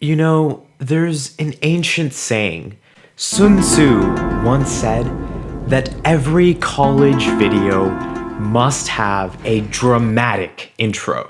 You know, there's an ancient saying. Sun Tzu once said that every college video must have a dramatic intro.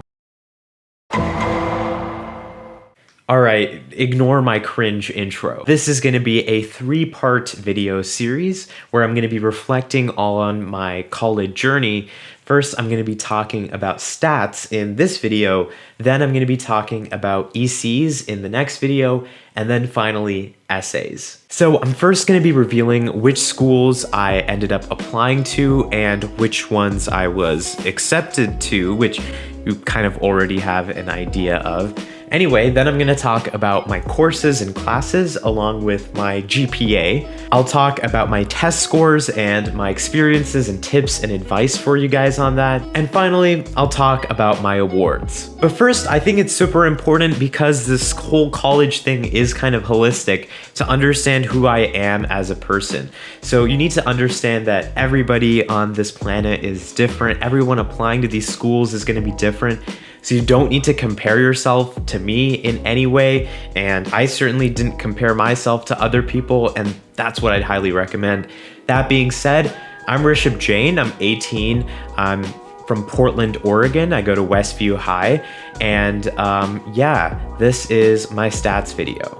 Alright, ignore my cringe intro. This is going to be a 3-part video series where I'm going to be reflecting all on my college journey. First, I'm going to be talking about stats in this video, then I'm going to be talking about ECs in the next video, and then finally, essays. So I'm first going to be revealing which schools I ended up applying to and which ones I was accepted to, which you kind of already have an idea of. Anyway, then I'm going to talk about my courses and classes along with my GPA. I'll talk about my test scores and my experiences and tips and advice for you guys on that. And finally, I'll talk about my awards. But first, I think it's super important because this whole college thing is kind of holistic to understand who I am as a person. So you need to understand that everybody on this planet is different. Everyone applying to these schools is going to be different. So you don't need to compare yourself to me in any way, and I certainly didn't compare myself to other people, and that's what I'd highly recommend. That being said, I'm Rishabh Jain, I'm 18, I'm from Portland, Oregon, I go to Westview High, and yeah, this is my stats video.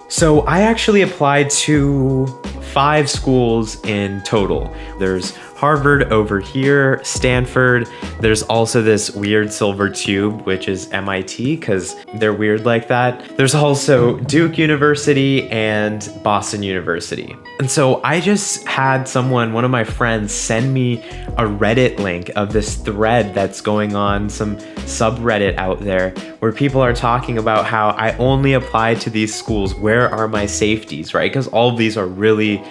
So I actually applied to 5 schools in total. There's Harvard over here, Stanford. There's also this weird silver tube, which is MIT, because they're weird like that. There's also Duke University and Boston University. And so I just had one of my friends send me a Reddit link of this thread that's going on some subreddit out there where people are talking about how I only applied to these schools. Where are my safeties, right? Because all of these are really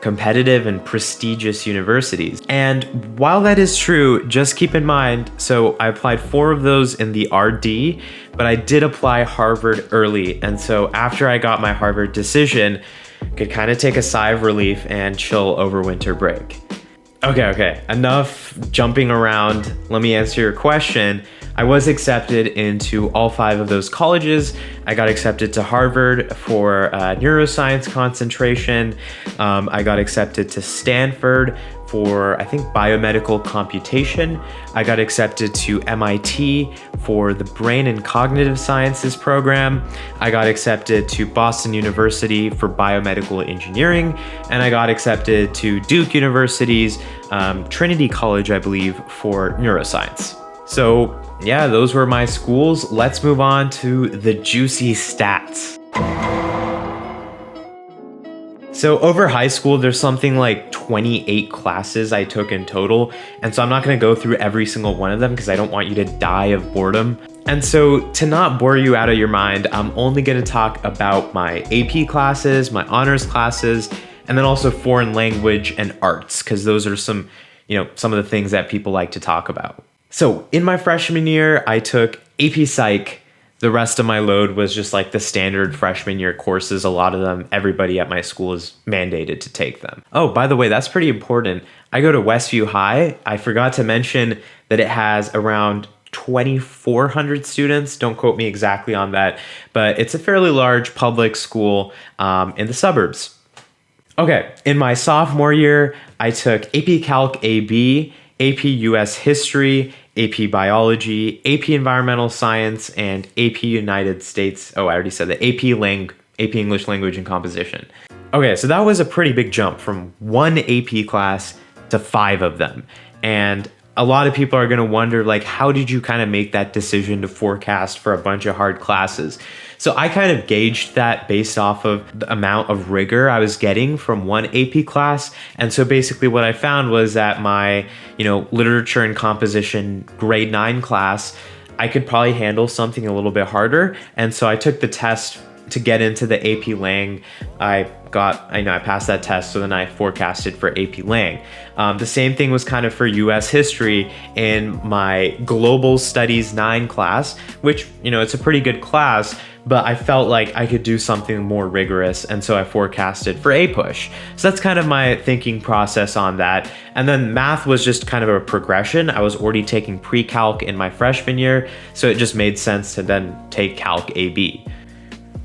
competitive and prestigious universities. And while that is true, just keep in mind, so I applied 4 of those in the RD, but I did apply Harvard early. And so after I got my Harvard decision, I could kind of take a sigh of relief and chill over winter break. Okay, enough jumping around. Let me answer your question. I was accepted into all 5 of those colleges. I got accepted to Harvard for neuroscience concentration. I got accepted to Stanford for, I think, biomedical computation. I got accepted to MIT for the brain and cognitive sciences program. I got accepted to Boston University for biomedical engineering. And I got accepted to Duke University's Trinity College, I believe, for neuroscience. So yeah, those were my schools. Let's move on to the juicy stats. So over high school, there's something like 28 classes I took in total. And so I'm not going to go through every single one of them because I don't want you to die of boredom. And so to not bore you out of your mind, I'm only going to talk about my AP classes, my honors classes, and then also foreign language and arts, because those are some of the things that people like to talk about. So in my freshman year, I took AP Psych. The rest of my load was just like the standard freshman year courses. A lot of them, everybody at my school is mandated to take them. Oh, by the way, that's pretty important. I go to Westview High. I forgot to mention that it has around 2,400 students. Don't quote me exactly on that, but it's a fairly large public school in the suburbs. Okay, in my sophomore year, I took AP Calc AB, AP US History, AP Biology, AP Environmental Science, and AP United States. Oh, I already said that. AP English Language and Composition. Okay, so that was a pretty big jump from 1 AP class to 5 of them. And a lot of people are going to wonder, like, how did you kind of make that decision to forecast for a bunch of hard classes? So I kind of gauged that based off of the amount of rigor I was getting from 1 AP class. And so basically what I found was that my, literature and composition grade 9 class, I could probably handle something a little bit harder. And so I took the test to get into the AP Lang, I passed that test, so then I forecasted for AP Lang. The same thing was kind of for US history in my Global Studies 9 class, which, it's a pretty good class, but I felt like I could do something more rigorous, and so I forecasted for APUSH. So that's kind of my thinking process on that. And then math was just kind of a progression. I was already taking pre-calc in my freshman year, so it just made sense to then take Calc AB.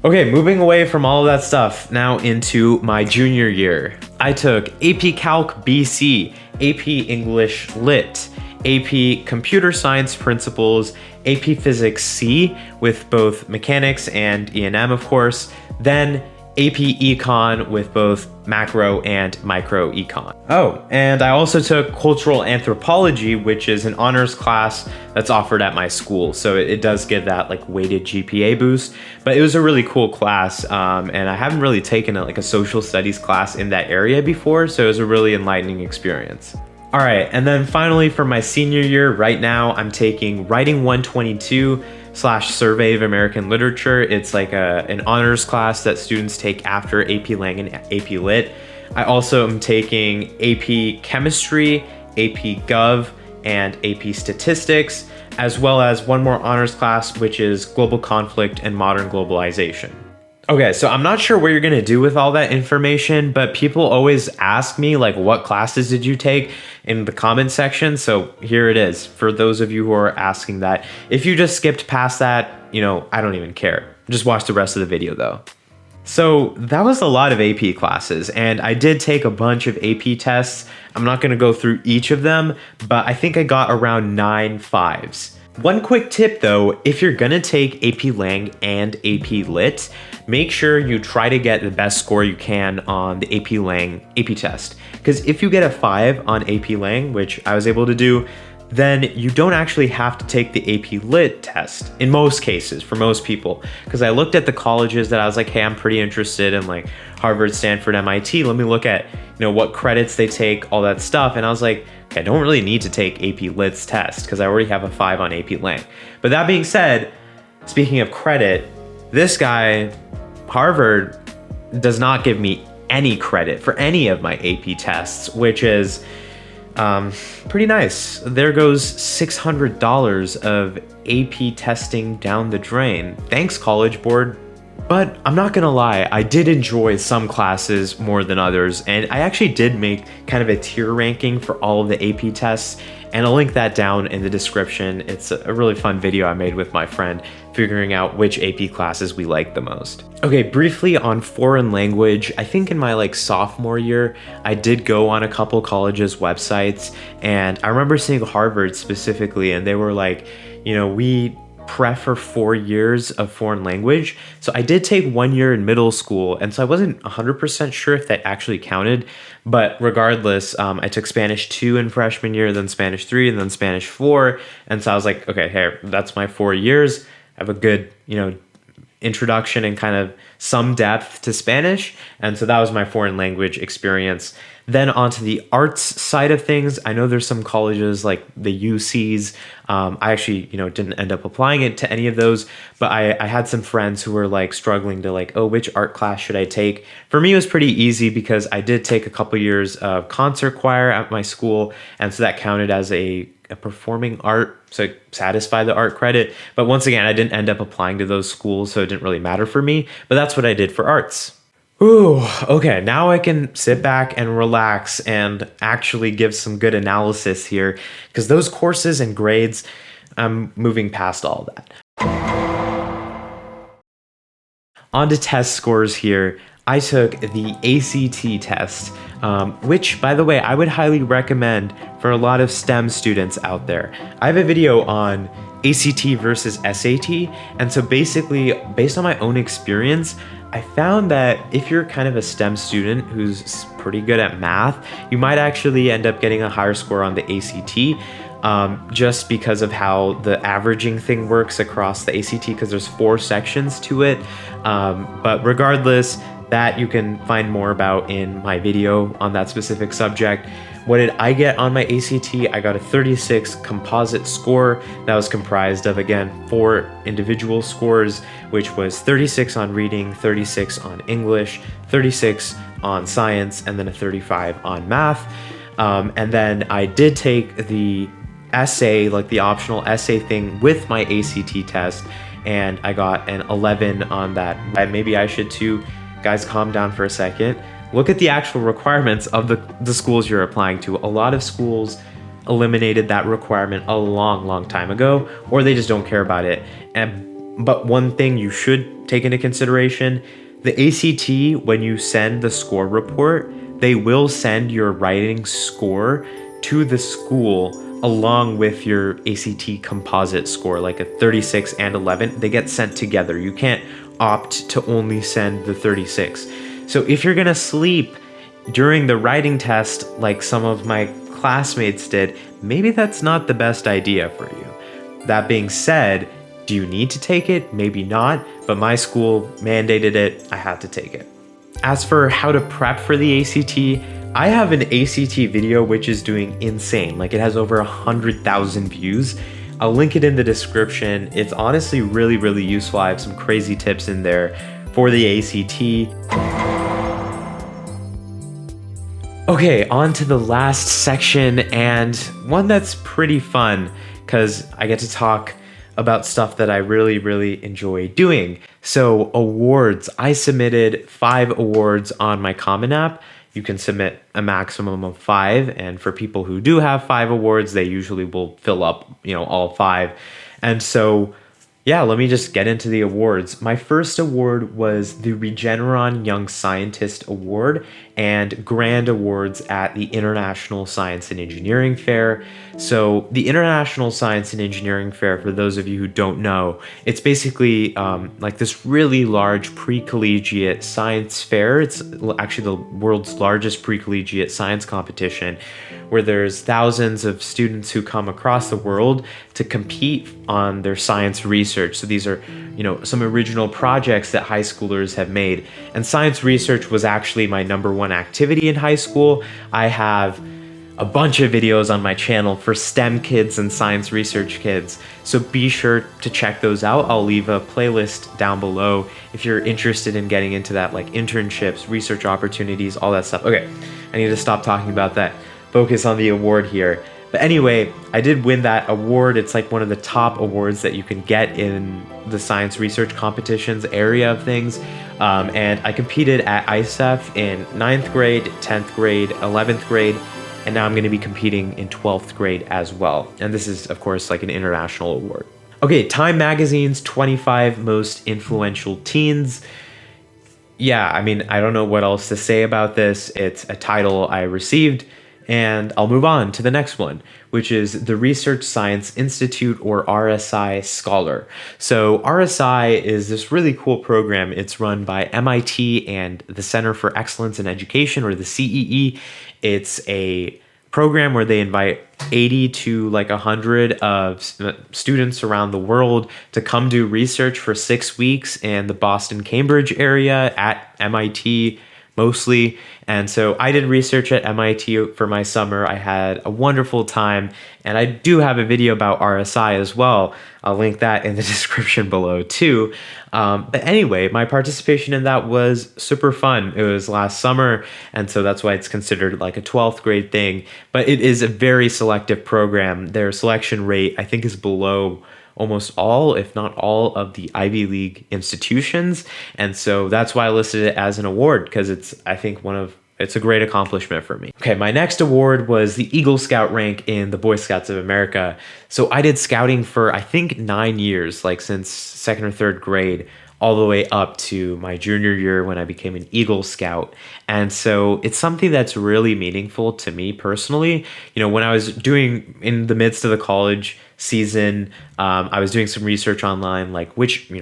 Okay, moving away from all of that stuff, now into my junior year. I took AP Calc BC, AP English Lit, AP Computer Science Principles, AP Physics C with both mechanics and E&M, of course, then AP Econ with both macro and micro econ. Oh, and I also took Cultural Anthropology, which is an honors class that's offered at my school. So it does give that like weighted GPA boost, but it was a really cool class. And I haven't really taken a social studies class in that area before. So it was a really enlightening experience. All right, and then finally for my senior year, right now I'm taking Writing 122 / Survey of American Literature. It's like an honors class that students take after AP Lang and AP Lit. I also am taking AP Chemistry, AP Gov, and AP Statistics, as well as one more honors class, which is Global Conflict and Modern Globalization. Okay, so I'm not sure what you're gonna do with all that information, but people always ask me what classes did you take in the comment section. So here it is for those of you who are asking that. If you just skipped past that, I don't even care. Just watch the rest of the video though. So that was a lot of AP classes, and I did take a bunch of AP tests. I'm not gonna go through each of them, but I think I got around 9 5s. One quick tip though, if you're gonna take AP Lang and AP Lit, make sure you try to get the best score you can on the AP Lang AP test. Because if you get a 5 on AP Lang, which I was able to do, then you don't actually have to take the AP Lit test in most cases, for most people. Because I looked at the colleges that I was like, hey, I'm pretty interested in Harvard, Stanford, MIT. Let me look at what credits they take, all that stuff. And I was like, okay, I don't really need to take AP Lit's test because I already have a 5 on AP Lang. But that being said, speaking of credit, this guy, Harvard, does not give me any credit for any of my AP tests, which is pretty nice. There goes $600 of AP testing down the drain. Thanks, College Board. But I'm not gonna lie, I did enjoy some classes more than others, and I actually did make kind of a tier ranking for all of the AP tests, and I'll link that down in the description. It's a really fun video I made with my friend, figuring out which AP classes we liked the most. Okay, briefly on foreign language, I think in my sophomore year, I did go on a couple colleges' websites, and I remember seeing Harvard specifically, and they were like, we prefer 4 years of foreign language. So I did take 1 year in middle school, and so I wasn't 100% sure if that actually counted, but regardless, I took Spanish 2 in freshman year, then Spanish 3, and then Spanish 4, and so I was like, okay, hey, that's my 4 years. I have a good, introduction and kind of some depth to Spanish, and so that was my foreign language experience. Then onto the arts side of things, I know there's some colleges like the UCs. I actually, didn't end up applying it to any of those, but I had some friends who were struggling to oh, which art class should I take? For me, it was pretty easy because I did take a couple years of concert choir at my school, and so that counted as a performing art, so it satisfied the art credit. But once again, I didn't end up applying to those schools, so it didn't really matter for me, but that's what I did for arts. Ooh, okay, now I can sit back and relax and actually give some good analysis here, because those courses and grades, I'm moving past all that. On to test scores here. I took the ACT test, which, by the way, I would highly recommend for a lot of STEM students out there. I have a video on ACT versus SAT, and so basically, based on my own experience, I found that if you're kind of a STEM student who's pretty good at math, you might actually end up getting a higher score on the ACT, just because of how the averaging thing works across the ACT, because there's 4 sections to it. But regardless, that you can find more about in my video on that specific subject. What did I get on my ACT? I got a 36 composite score that was comprised of, again, 4 individual scores, which was 36 on reading, 36 on English, 36 on science, and then a 35 on math. And then I did take the essay, like the optional essay thing, with my ACT test, and I got an 11 on that. Maybe I should too. Guys, calm down for a second. Look at the actual requirements of the schools you're applying to. A lot of schools eliminated that requirement a long time ago, or they just don't care about it. But one thing you should take into consideration, the ACT, when you send the score report, they will send your writing score to the school along with your ACT composite score, like a 36 and 11. They get sent together. You can't opt to only send the 36. So if you're gonna sleep during the writing test like some of my classmates did, maybe that's not the best idea for you. That being said, do you need to take it? Maybe not, but my school mandated it. I had to take it. As for how to prep for the ACT, I have an ACT video which is doing insane. Like, it has over 100,000 views. I'll link it in the description. It's honestly really useful. I have some crazy tips in there for the ACT. Okay, on to the last section, and one that's pretty fun because I get to talk about stuff that I really enjoy doing. So awards, I submitted 5 awards on my Common App. You can submit a maximum of 5, and for people who do have 5 awards, they usually will fill up, all 5. And so, yeah, let me just get into the awards. My first award was the Regeneron Young Scientist Award and Grand Awards at the International Science and Engineering Fair. So the International Science and Engineering Fair, for those of you who don't know, it's basically like this really large pre-collegiate science fair. It's actually the world's largest pre-collegiate science competition, where there's thousands of students who come across the world to compete on their science research. So these are, some original projects that high schoolers have made. And science research was actually my #1 activity in high school. I have a bunch of videos on my channel for STEM kids and science research kids, so be sure to check those out. I'll leave a playlist down below if you're interested in getting into that, like internships, research opportunities, all that stuff. Okay, I need to stop talking about that. Focus on the award here. But anyway, I did win that award. It's like one of the top awards that you can get in the science research competitions area of things. And I competed at ISEF in 9th grade, 10th grade, 11th grade, and now I'm going to be competing in 12th grade as well. And this is, of course, like an international award. Okay, Time Magazine's 25 Most Influential Teens. Yeah, I mean, I don't know what else to say about this. It's a title I received. And I'll move on to the next one, which is the Research Science Institute, or RSI Scholar. So RSI is this really cool program. It's run by MIT and the Center for Excellence in Education, or the CEE. It's a program where they invite 80 to like 100 of students around the world to come do research for 6 weeks in the Boston-Cambridge area at MIT mostly. And so I did research at MIT for my summer. I had a wonderful time, and I do have a video about RSI as well. I'll link that in the description below too. But anyway, my participation in that was super fun. It was last summer, and so that's why it's considered like a 12th grade thing. But it is a very selective program. Their selection rate, I think, is below almost all, if not all, of the Ivy League institutions. And so that's why I listed it as an award, because it's a great accomplishment for me. Okay, my next award was the Eagle Scout rank in the Boy Scouts of America. So I did scouting for, I think, 9 years, like since 2nd or 3rd grade, all the way up to my junior year when I became an Eagle Scout. And so it's something that's really meaningful to me personally. When I was in the midst of the college season, I was doing some research online, like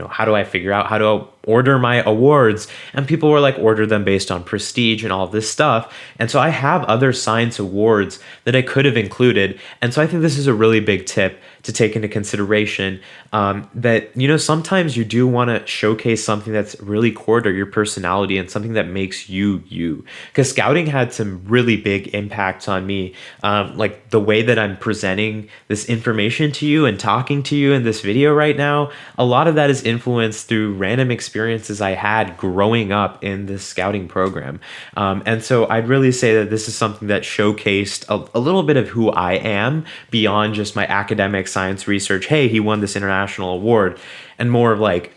how do I figure out how to order my awards? And people were like, order them based on prestige and all this stuff. And so I have other science awards that I could have included. And so I think this is a really big tip to take into consideration, that, sometimes you do want to showcase something that's really core to your personality and something that makes you you. Because scouting had some really big impacts on me. Like the way that I'm presenting this information to you and talking to you in this video right now, a lot of that is influenced through random experiences I had growing up in this scouting program. And so I'd really say that this is something that showcased a little bit of who I am beyond just my academic science research. Hey, he won this international award, and more of like,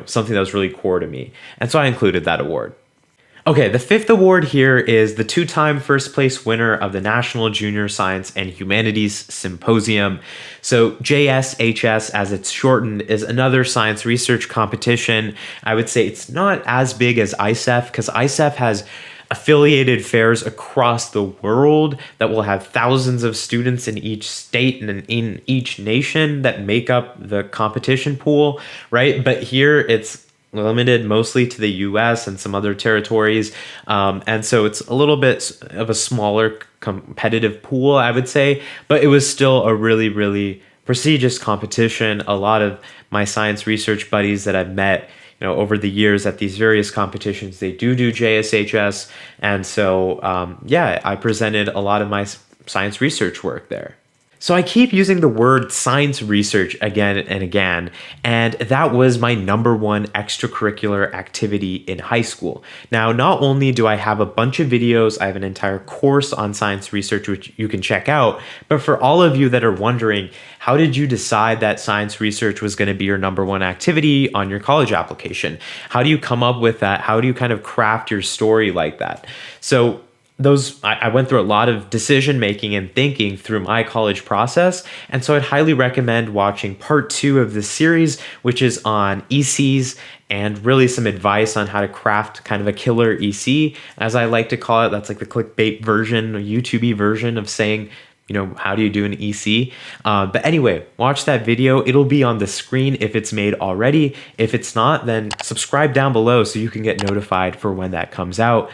something that was really core to me. And so I included that award. Okay, the fifth award here is the two-time first place winner of the National Junior Science and Humanities Symposium. So JSHS, as it's shortened, is another science research competition. I would say it's not as big as ICEF, because ICEF has affiliated fairs across the world that will have thousands of students in each state and in each nation that make up the competition pool, right? But here it's limited mostly to the US and some other territories. And so it's a little bit of a smaller competitive pool, I would say, but it was still a really, really prestigious competition. A lot of my science research buddies that I've met, over the years at these various competitions, they do JSHS. And so, I presented a lot of my science research work there. So I keep using the word science research again and again, and that was my number one extracurricular activity in high school. Now, not only do I have a bunch of videos, I have an entire course on science research, which you can check out, but for all of you that are wondering, how did you decide that science research was going to be your number one activity on your college application? How do you come up with that? How do you kind of craft your story like that? So I went through a lot of decision making and thinking through my college process. And so I'd highly recommend watching part 2 of this series, which is on ECs and really some advice on how to craft kind of a killer EC, as I like to call it. That's like the clickbait version, a YouTube version of saying, how do you do an EC? But anyway, watch that video. It'll be on the screen if it's made already. If it's not, then subscribe down below so you can get notified for when that comes out.